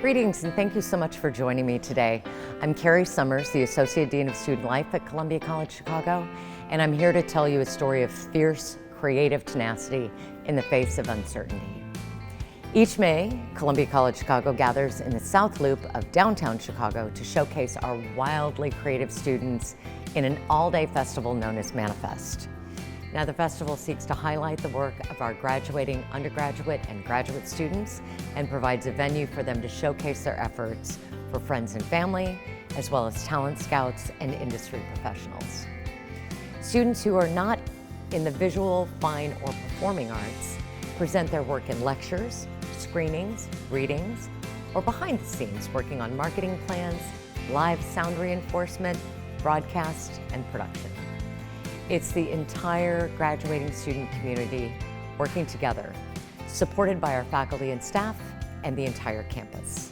Greetings and thank you so much for joining me today. I'm Carrie Summers, the Associate Dean of Student Life at Columbia College Chicago, and I'm here to tell you a story of fierce, creative tenacity in the face of uncertainty. Each May, Columbia College Chicago gathers in the South Loop of downtown Chicago to showcase our wildly creative students in an all-day festival known as Manifest. Now, the festival seeks to highlight the work of our graduating undergraduate and graduate students and provides a venue for them to showcase their efforts for friends and family, as well as talent scouts and industry professionals. Students who are not in the visual, fine, or performing arts present their work in lectures, screenings, readings, or behind the scenes working on marketing plans, live sound reinforcement, broadcast, and production. It's the entire graduating student community working together, supported by our faculty and staff and the entire campus.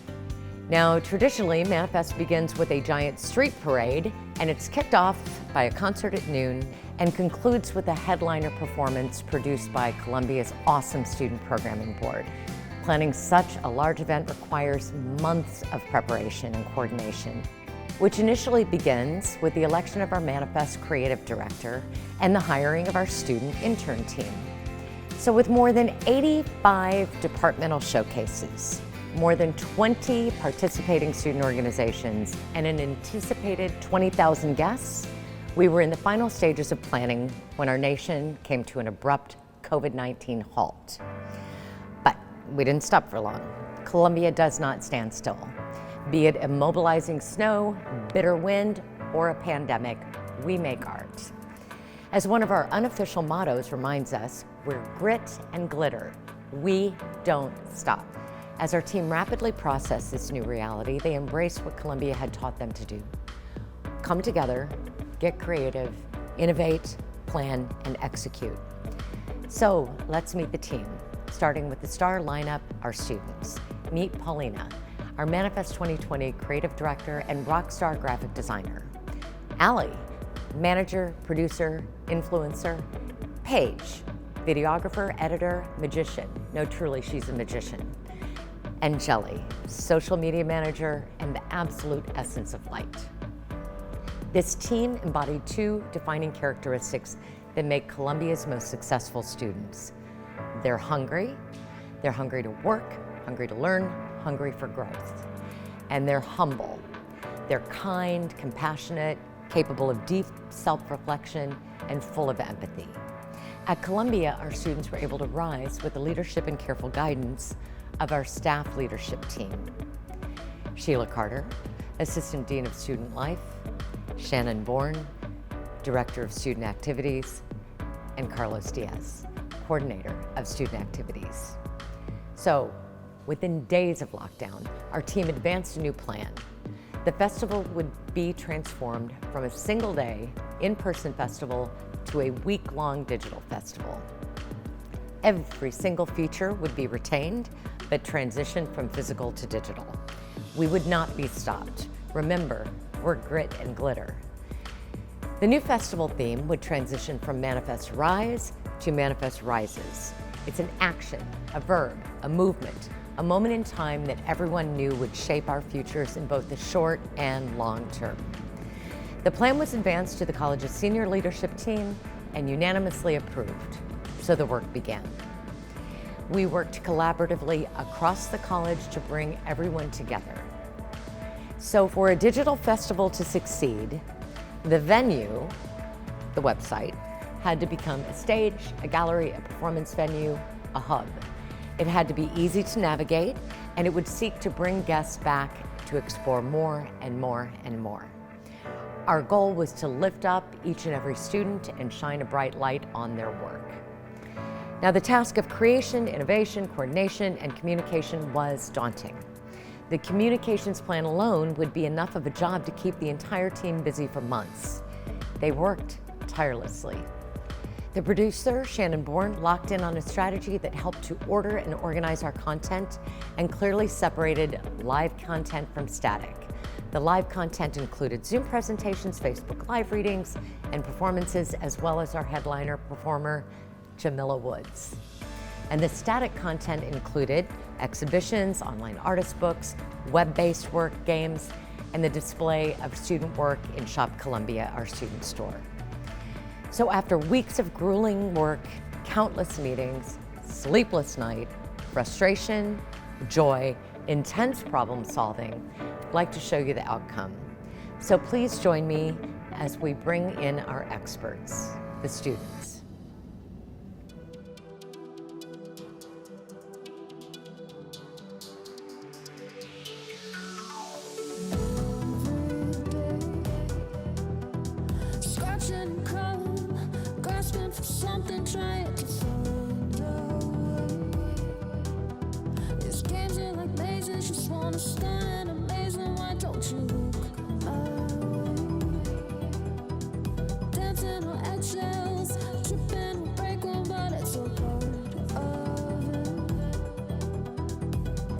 Now, traditionally, Manifest begins with a giant street parade, and it's kicked off by a concert at noon and concludes with a headliner performance produced by Columbia's awesome student programming board. Planning such a large event requires months of preparation and coordination, which initially begins with the election of our Manifest creative director and the hiring of our student intern team. So with more than 85 departmental showcases, more than 20 participating student organizations, and an anticipated 20,000 guests, we were in the final stages of planning when our nation came to an abrupt COVID-19 halt. But we didn't stop for long. Columbia does not stand still. Be it immobilizing snow, bitter wind, or a pandemic, we make art. As one of our unofficial mottos reminds us, we're grit and glitter. We don't stop. As our team rapidly processed this new reality, they embraced what Columbia had taught them to do. Come together, get creative, innovate, plan, and execute. So let's meet the team, starting with the star lineup, our students. Meet Paulina, our Manifest 2020 creative director and rock star graphic designer. Allie, manager, producer, influencer. Paige, videographer, editor, magician. No, truly, she's a magician. And Jelly, social media manager and the absolute essence of light. This team embodied two defining characteristics that make Columbia's most successful students. They're hungry to work, hungry to learn, hungry for growth. And they're humble. They're kind, compassionate, capable of deep self-reflection, and full of empathy. At Columbia, our students were able to rise with the leadership and careful guidance of our staff leadership team. Sheila Carter, Assistant Dean of Student Life, Shannon Bourne, Director of Student Activities, and Carlos Diaz, Coordinator of Student Activities. So, within days of lockdown, our team advanced a new plan. The festival would be transformed from a single-day, in-person festival to a week-long digital festival. Every single feature would be retained, but transitioned from physical to digital. We would not be stopped. Remember, we're grit and glitter. The new festival theme would transition from Manifest Rise to Manifest Rises. It's an action, a verb, a movement, a moment in time that everyone knew would shape our futures in both the short and long term. The plan was advanced to the college's senior leadership team and unanimously approved, so the work began. We worked collaboratively across the college to bring everyone together. So for a digital festival to succeed, the venue, the website, had to become a stage, a gallery, a performance venue, a hub. It had to be easy to navigate, and it would seek to bring guests back to explore more and more and more. Our goal was to lift up each and every student and shine a bright light on their work. Now, the task of creation, innovation, coordination, and communication was daunting. The communications plan alone would be enough of a job to keep the entire team busy for months. They worked tirelessly. The producer, Shannon Bourne, locked in on a strategy that helped to order and organize our content and clearly separated live content from static. The live content included Zoom presentations, Facebook Live readings, and performances, as well as our headliner performer, Jamila Woods. And the static content included exhibitions, online artist books, web-based work, games, and the display of student work in Shop Columbia, our student store. So after weeks of grueling work, countless meetings, sleepless night, frustration, joy, intense problem solving, I'd like to show you the outcome. So please join me as we bring in our experts, the students. Scratching, crawling, grasping for something, trying to find a way. These games are like mazes, just wanna stand amazing. Why don't you look away? Dancing on eggshells, tripping will break one, but it's all part of it.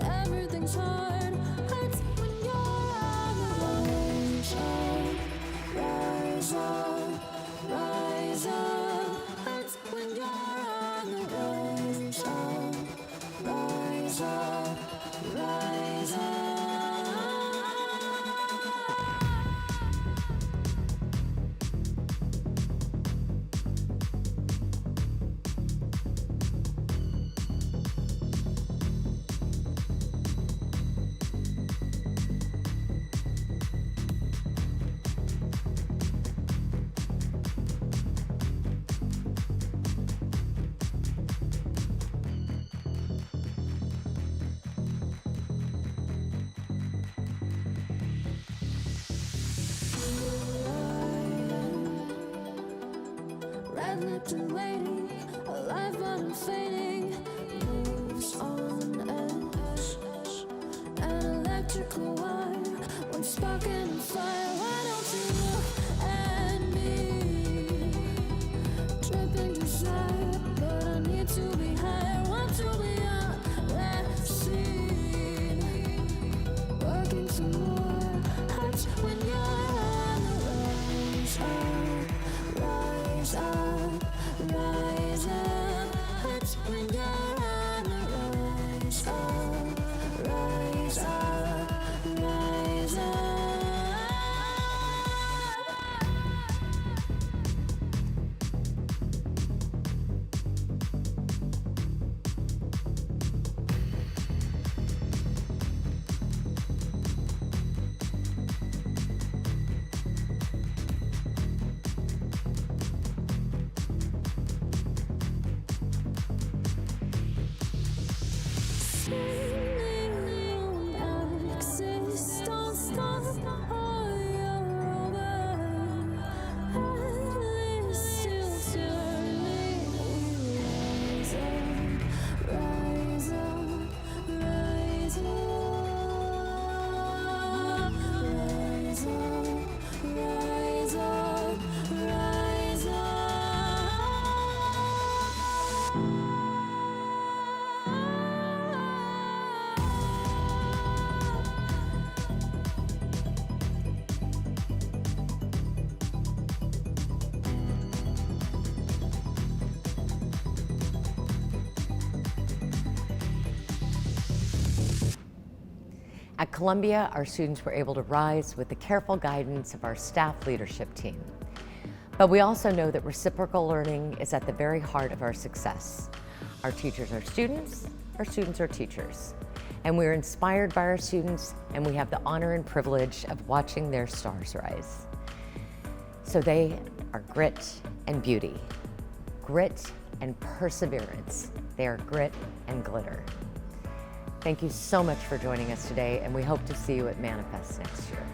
Everything's hard, hurts when you're on the rise up, rise up, rise up. Hurts when you're on the rise up, rise up, rise up. Red-lipped and waiting, alive but I'm fading. Moves on edge, an electrical wire, one sparking and fire. Why don't you look at me? Dripping desire, but I need to be higher. Want to be on that scene, working some more. Hurts when you're on the rise up, rise up, rise up. Hurts when you're on the rise up, rise up, rise up. At Columbia, our students were able to rise with the careful guidance of our staff leadership team. But we also know that reciprocal learning is at the very heart of our success. Our teachers are students are teachers. And we're inspired by our students, and we have the honor and privilege of watching their stars rise. So they are grit and beauty, grit and perseverance. They are grit and glitter. Thank you so much for joining us today, and we hope to see you at Manifest next year.